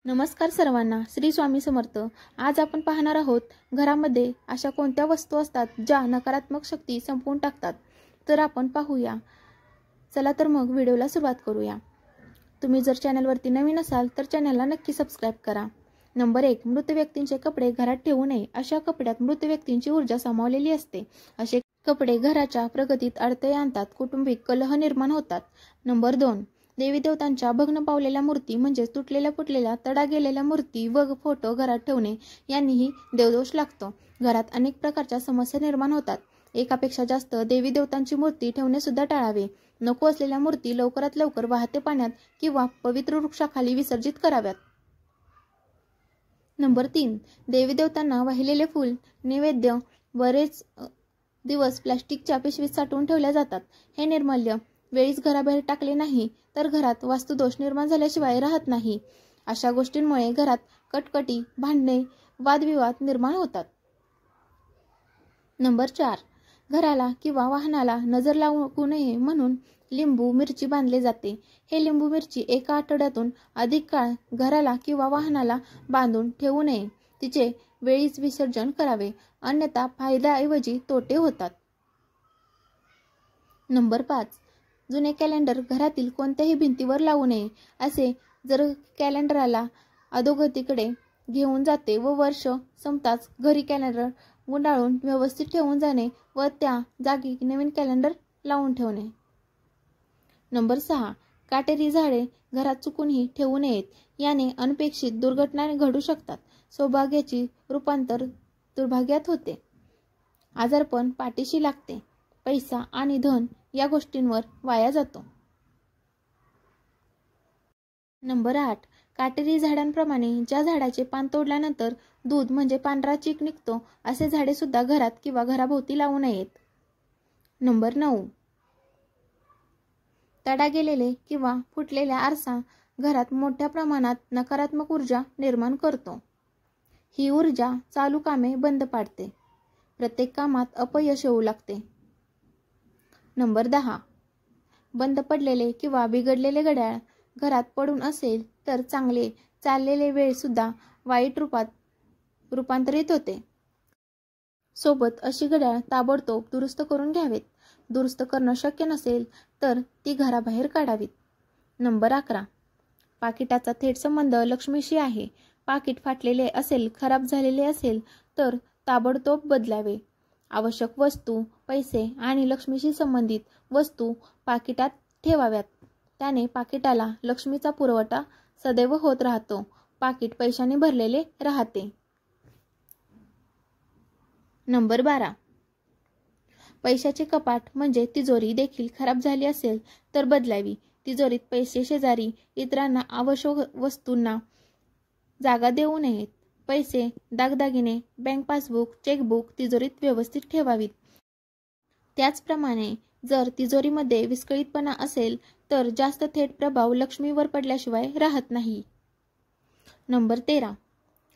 नमस्कार सर्वांना, श्री स्वामी समर्थ। आज आपण पाहणार आहोत घरामध्ये अशा कोणत्या वस्तू असतात ज्या नकारात्मक शक्ती संपवून टाकतात। तर आपण पाहूया। चला तर मग व्हिडिओला सुरुवात करूया। तुम्ही जर चॅनलवरती नवीन असाल तर चॅनलला नक्की सबस्क्राइब करा। नंबर 1, मृत व्यक्तींचे कपडे घरात ठेवू नये। अशा कपड्यात मृत व्यक्तींची ऊर्जा सामावलेली असते। असे कपडे घराच्या प्रगतीत अडथळे आणतात, कौटुंबिक कलह निर्माण होतात। नंबर 2, देवी देवतांच्या भग्न पावलेल्या मूर्ती म्हणजे तुटलेल्या फुटलेल्या तडा गेलेल्या मूर्ती व फोटो घरात ठेवणे यांनीही देवदोष लागतो। घरात अनेक प्रकारच्या समस्या निर्माण होतात। एकापेक्षा जास्त देवी देवतांची मूर्ती ठेवणे सुद्धा टाळावे। नको असलेल्या मूर्ती लवकरात लवकर वाहते पाण्यात किंवा पवित्र वृक्षाखाली विसर्जित कराव्यात। नंबर 3, देवी देवतांना वाहिलेले फूल नैवेद्य बरेच दिवस प्लास्टिकच्या पिशवीत साठवून ठेवल्या जातात। हे निर्माल्य वेळीच घराबाहेर टाकले नाही तर घरात वास्तुदोष निर्माण झाल्याशिवाय राहत नाही। अशा गोष्टींमुळे घरात कटकटी, भांडणे, वादविवाद निर्माण होतात। नंबर 4, घराला किंवा वाहनाला नजर लागू नये म्हणून लिंबू मिरची बांधले जाते। हे लिंबू मिरची एका आठवड्यातून अधिक काळ घराला किंवा वाहनाला बांधून ठेवू नये। तिचे वेळीच विसर्जन करावे, अन्यथा फायद्याऐवजी तोटे होतात। नंबर 5, जुने कॅलेंडर घरातील कोणत्याही भिंतीवर लावू नये। असे जर कॅलेंडरला अधोगतीकडे घेऊन जाते व वर्ष संपताच घरी कॅलेंडर गुंडाळून व्यवस्थित ठेवून जाणे व त्या जागी नवीन कॅलेंडर लावून ठेवणे। नंबर 6, काटेरी झाडे घरात चुकूनही ठेवू नयेत। याने अनपेक्षित दुर्घटना घडू शकतात। सौभाग्याची रूपांतर दुर्भाग्यात होते, आजारपण पाठीशी लागते, पैसा आणि धन या गोष्टींवर वाया जातो। नंबर 8, काटेरी झाडांप्रमाणे ज्या झाडाचे पान तोडल्यानंतर दूध म्हणजे पांढरा चीक निघतो असे झाडे सुद्धा घरात किंवा घराभोवती लावू नयेत। नंबर 9, तडा गेलेले किंवा फुटलेला आरसा घरात मोठ्या प्रमाणात नकारात्मक ऊर्जा निर्माण करतो। ही ऊर्जा चालू कामे बंद पाडते, प्रत्येक कामात अपयश येऊ लागते। नंबर 10, बंद पडलेले किंवा बिघडलेले घड्याळ घरात पडून असेल तर चांगले चाललेले वेळ सुद्धा वाईट रूपात रूपांतरित होते। सोबत अशी घड्याळ ताबडतोब दुरुस्त करून घ्यावेत। दुरुस्त करणं शक्य नसेल तर ती घराबाहेर काढावीत। नंबर 11, पाकिटाचा थेट संबंध लक्ष्मीशी आहे। पाकिट फाटलेले असेल, खराब झालेले असेल तर ताबडतोब बदलावे। आवश्यक वस्तू, पैसे आणि लक्ष्मीशी संबंधित वस्तू पाकिटात ठेवाव्यात। त्याने पाकिटाला लक्ष्मीचा पुरवठा सदैव होत राहतो। पाकिट पैशाने भरलेले राहते। नंबर 12, पैशाचे कपाट म्हणजे तिजोरी देखील खराब झाली असेल तर बदलावी। तिजोरीत पैसे शेजारी इतरांना आवश्यक वस्तूंना जागा देऊ नयेत। पैसे, दागदागिने, बँक पासबुक, चेकबुक तिजोरीत व्यवस्थित ठेवावीत। त्याचप्रमाणे जर तिजोरीमध्ये विस्कळीतपणा असेल तर जास्त थेट प्रभाव लक्ष्मीवर पडल्याशिवाय राहत नाही। नंबर 13,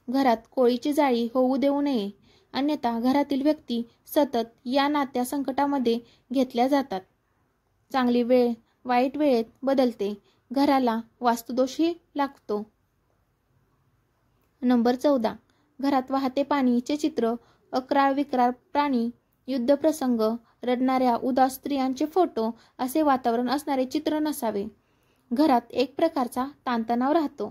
घरात कोळीची जाळी होऊ देऊ नये, अन्यथा घरातील व्यक्ती सतत या नात्या संकटामध्ये घेतल्या जातात। चांगली वेळ वाईट वेळेत बदलते, घराला वास्तुदोषही लागतो। नंबर 14, घरात वाहते पाणीचे चित्र, अक्राळ विक्राळ प्राणी, युद्धप्रसंग, रडणाऱ्या उदास स्त्रियांचे फोटो असे वातावरण असणारे चित्र नसावे। घरात एक प्रकारचा ताणतणाव राहतो।